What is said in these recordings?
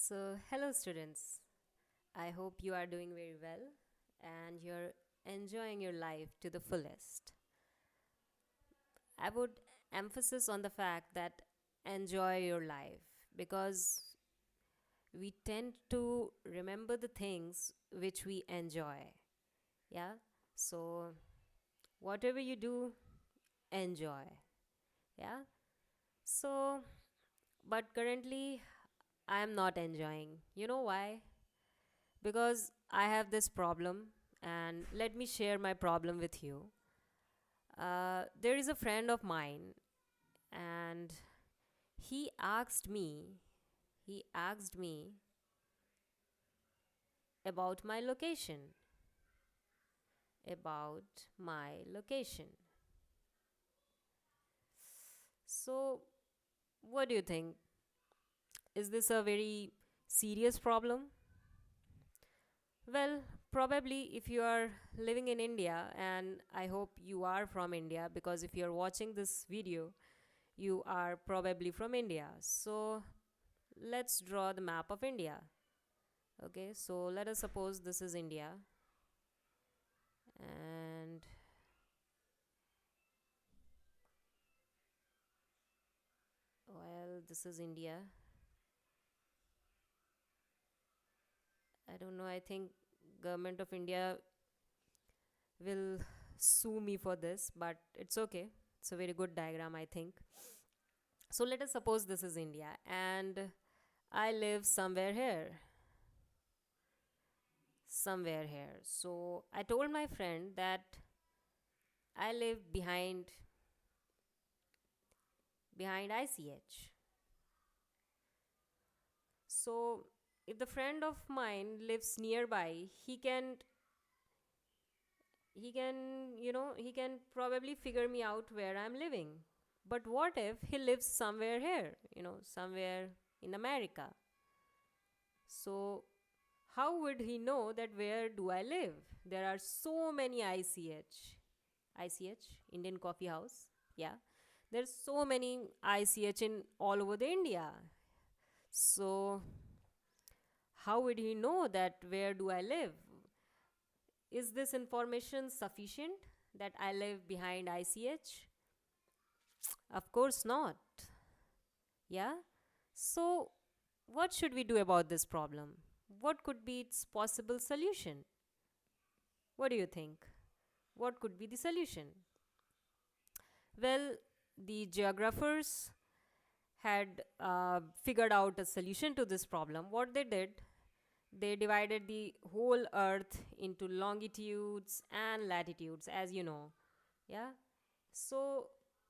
Hello students. I hope you are doing very well and you're enjoying your life to the fullest. I would emphasize on the fact that enjoy your life because we tend to remember the things which we enjoy. Yeah? So, whatever you do, enjoy. Yeah? So, but currently, I am not enjoying. You know why? Because I have this problem, and let me share my problem with you. There is a friend of mine, and he asked me, he asked me about my location, about my location. So, what do you think? Is this a very serious problem? Well, probably if you are living in India, and I hope you are from India because if you're watching this video, you are probably from India. So let's draw the map of India. Okay, so let us suppose this is India, and well, this is India. I don't know, I think government of India will sue me for this, but it's okay. It's a very good diagram, I think. So let us suppose this is India and I live somewhere here. Somewhere here. So I told my friend that I live behind ICH. So if the friend of mine lives nearby, he can probably figure me out where I'm living. But what if he lives somewhere here, somewhere in America? So how would he know that where do I live? There are so many ICH, Indian Coffee House. Yeah. There's so many ICH in all over the India. So how would he know that where do I live? Is this information sufficient that I live behind ICH? Of course not. Yeah? So, what should we do about this problem? What could be its possible solution? What do you think? What could be the solution? Well, the geographers had figured out a solution to this problem. What they did, they divided the whole earth into longitudes and latitudes, as you know. Yeah. So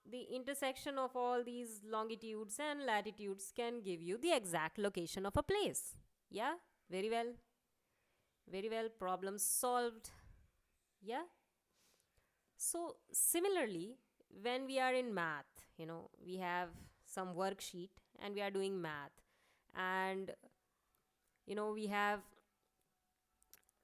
the intersection of all these longitudes and latitudes can give you the exact location of a place. Yeah. Very well. Very well. Problem solved. Yeah. So similarly, when we are in math, we have some worksheet and we are doing math, and we have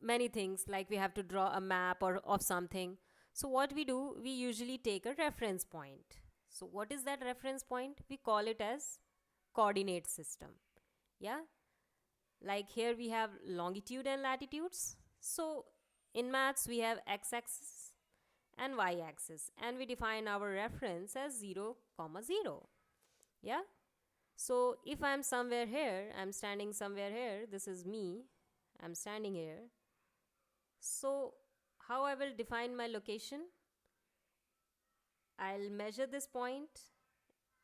many things like we have to draw a map or of something. So what we do, we usually take a reference point. So what is that reference point? We call it as coordinate system. Yeah, like here we have longitude and latitudes. So in maths we have x-axis and y-axis, and we define our reference as 0 comma 0. Yeah. So if I'm somewhere here, I'm standing somewhere here, this is me, I'm standing here. So how I will define my location? I'll measure this point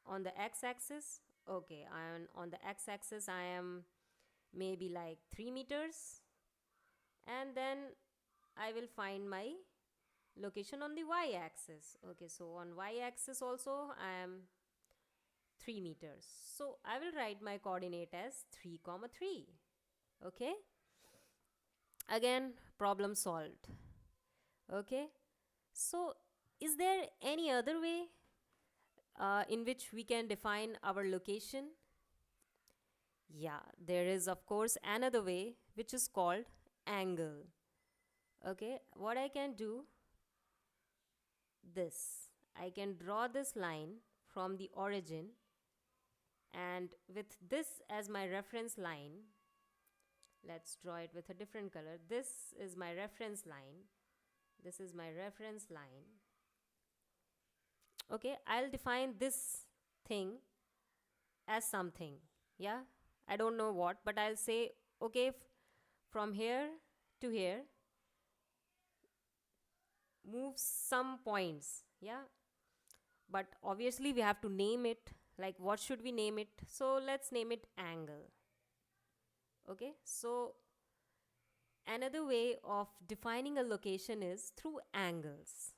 on the x-axis. Okay, on the x-axis I am maybe like 3 meters, and then I will find my location on the y-axis. Okay, so on y-axis also I am 3 meters. So I will write my coordinate as 3 comma 3. Okay, again problem solved. Okay, so is there any other way in which we can define our location? Yeah, there is of course another way, which is called angle. Okay, what I can do, this, I can draw this line from the origin And with this as my reference line, let's draw it with a different color. This is my reference line. This is my reference line. Okay, I'll define this thing as something. Yeah, I don't know what, but I'll say, okay, from here to here, move some points. Yeah, but obviously we have to name it. Like, what should we name it? So let's name it angle. Okay, so another way of defining a location is through angles.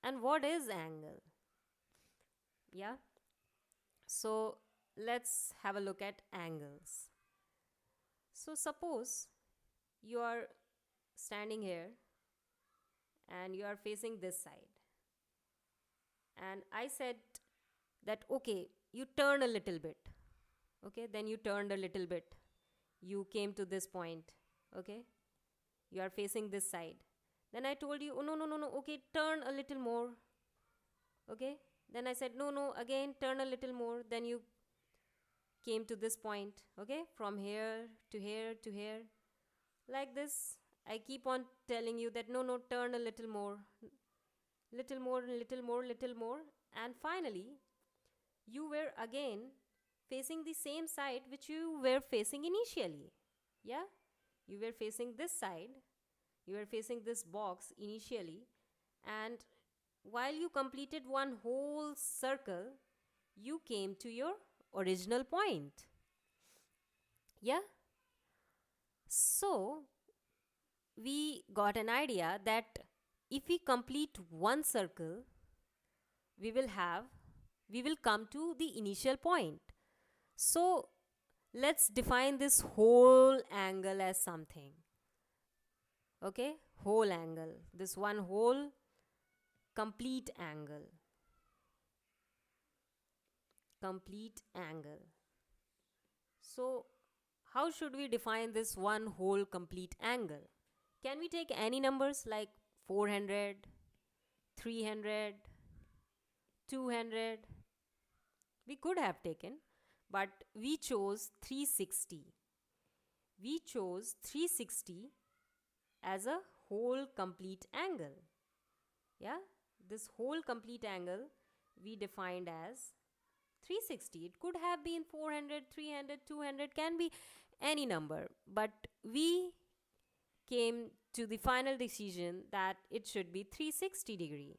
And what is angle? Yeah, so let's have a look at angles. So suppose you are standing here and you are facing this side, and I said that, okay, you turn a little bit. Okay, then you turned a little bit, you came to this point. Okay, you are facing this side. Then I told you, oh, no, no, no, no, okay, turn a little more. Okay, then I said, no, no, again turn a little more. Then you came to this point. Okay, from here to here to here, like this. I keep on telling you that, no, no, turn a little more, little more, little more, little more. And finally, you were again facing the same side which you were facing initially. Yeah, you were facing this side, you were facing this box initially, and while you completed one whole circle, you came to your original point. Yeah, so we got an idea that if we complete one circle, we will have we will come to the initial point. So let's define this whole angle as something. Okay, whole angle, this one whole complete angle. Complete angle. So how should we define this one whole complete angle? Can we take any numbers like 400, 300, 200? We could have taken, but we chose 360. We chose 360 as a whole complete angle. Yeah, this whole complete angle we defined as 360. It could have been 400, 300, 200, can be any number, but we came to the final decision that it should be 360-degree.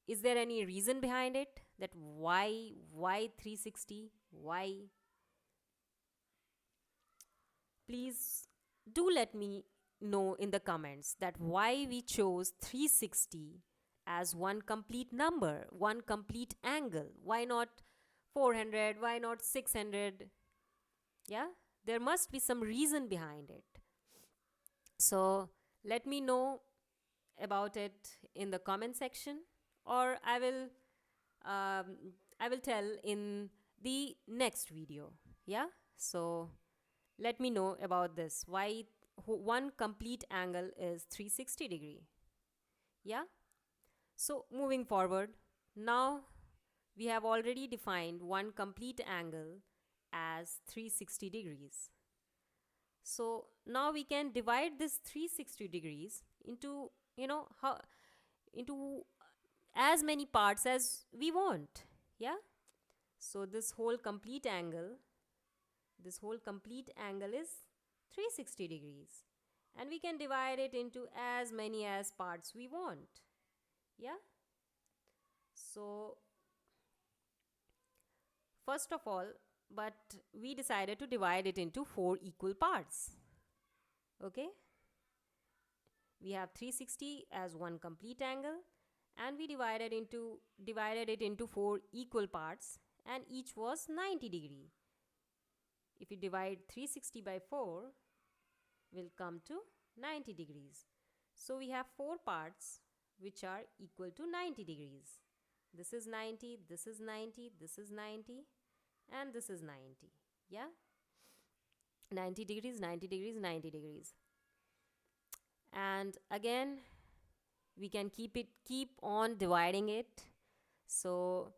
Is there any reason behind it? That why 360? Why? Please do let me know in the comments that why we chose 360 as one complete number, one complete angle. Why not 400? Why not 600? Yeah, there must be some reason behind it. So let me know about it in the comment section, or I will tell in the next video. Yeah, so let me know about this, why one complete angle is 360-degree. Yeah, so moving forward, now we have already defined one complete angle as 360 degrees. So now we can divide this 360 degrees into, into as many parts as we want. Yeah, so this whole complete angle is 360 degrees, and we can divide it into as many as parts we want. Yeah, so first of all, but we decided to divide it into 4 equal parts. Okay, we have 360 as one complete angle, and we divided it into 4 equal parts, and each was 90 degree. If we divide 360 by 4, we'll come to 90 degrees. So we have 4 parts which are equal to 90 degrees. This is 90, this is 90, this is 90, and this is 90. Yeah, 90 degrees, 90 degrees, 90 degrees. And again, we can keep on dividing it. So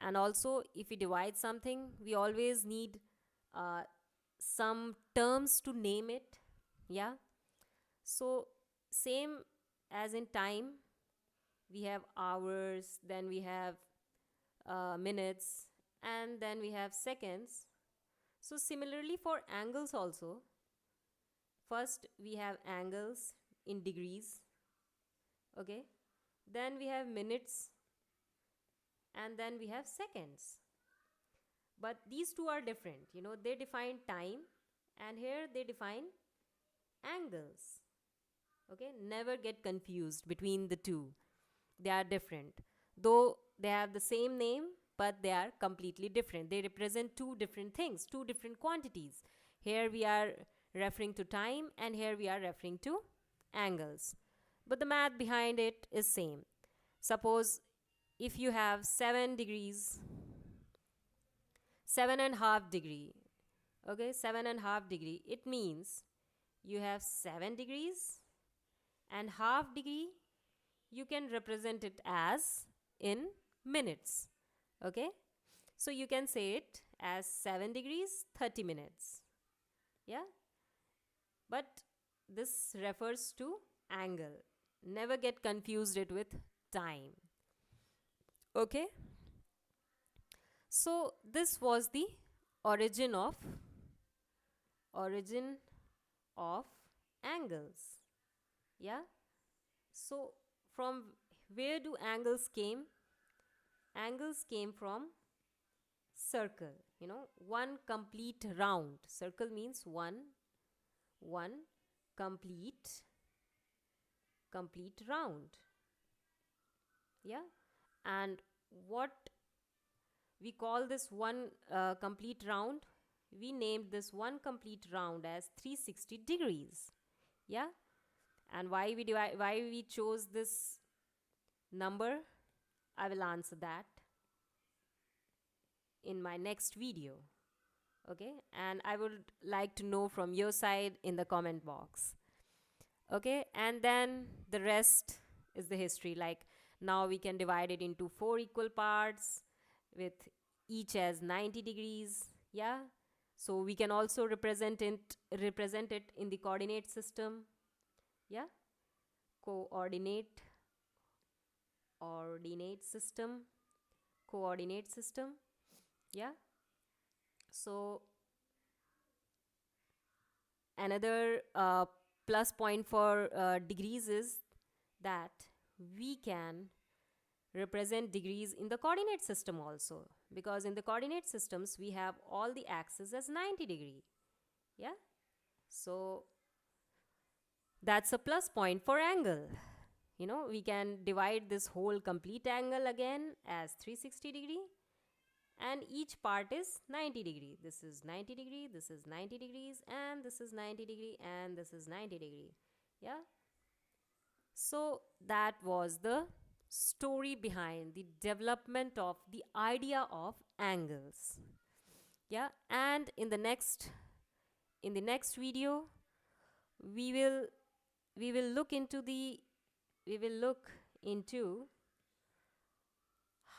And also, if we divide something, we always need uh, some terms to name it. Yeah. So, same as in time, we have hours, then we have minutes, and then we have seconds. So, similarly for angles also, first we have angles in degrees, okay? Then we have minutes, and then we have seconds. But these two are different, they define time, and here they define angles, okay? Never get confused between the two. They are different. Though they have the same name, but they are completely different. They represent two different things, two different quantities. Here we are referring to time, and here we are referring to angles. But the math behind it is same. Suppose if you have 7 degrees, 7.5 degree, okay, 7.5 degree, it means you have 7 degrees and half degree, you can represent it as in minutes, okay? So you can say it as 7 degrees 30 minutes, yeah? But this refers to angle. Never get confused it with time, okay? So this was the origin of origin of angles, yeah? So from where do angles came? Angles came from circle, one complete round. Circle means one complete round, yeah? And what we call this one complete round, we named this one complete round as 360 degrees, yeah? And why we chose this number, I will answer that in my next video, okay? And I would like to know from your side in the comment box, okay? And then the rest is the history. Like, now we can divide it into 4 equal parts with each as 90 degrees, yeah? So we can also represent it in the coordinate system, yeah? Coordinate system, coordinate system, yeah? So another plus point for degrees is that we can represent degrees in the coordinate system also, because in the coordinate systems we have all the axes as 90-degree, yeah? So that's a plus point for angle. We can divide this whole complete angle again as 360-degree, and each part is 90-degree. This is 90-degree, this is 90 degrees, and this is 90-degree, and this is 90-degree, yeah? So that was the story behind the development of the idea of angles, yeah? And in the next video, we will look into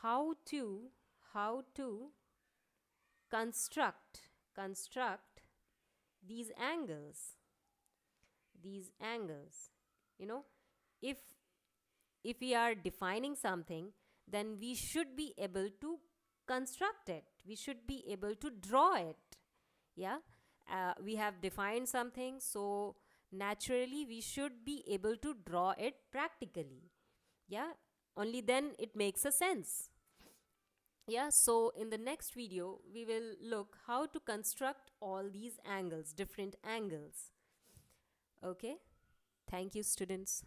how to construct these angles, you know if we are defining something, then we should be able to construct it, we should be able to draw it, yeah? We have defined something, so naturally we should be able to draw it practically, yeah? Only then it makes a sense, yeah? So in the next video we will look how to construct all these angles, different angles, okay? Thank you, students.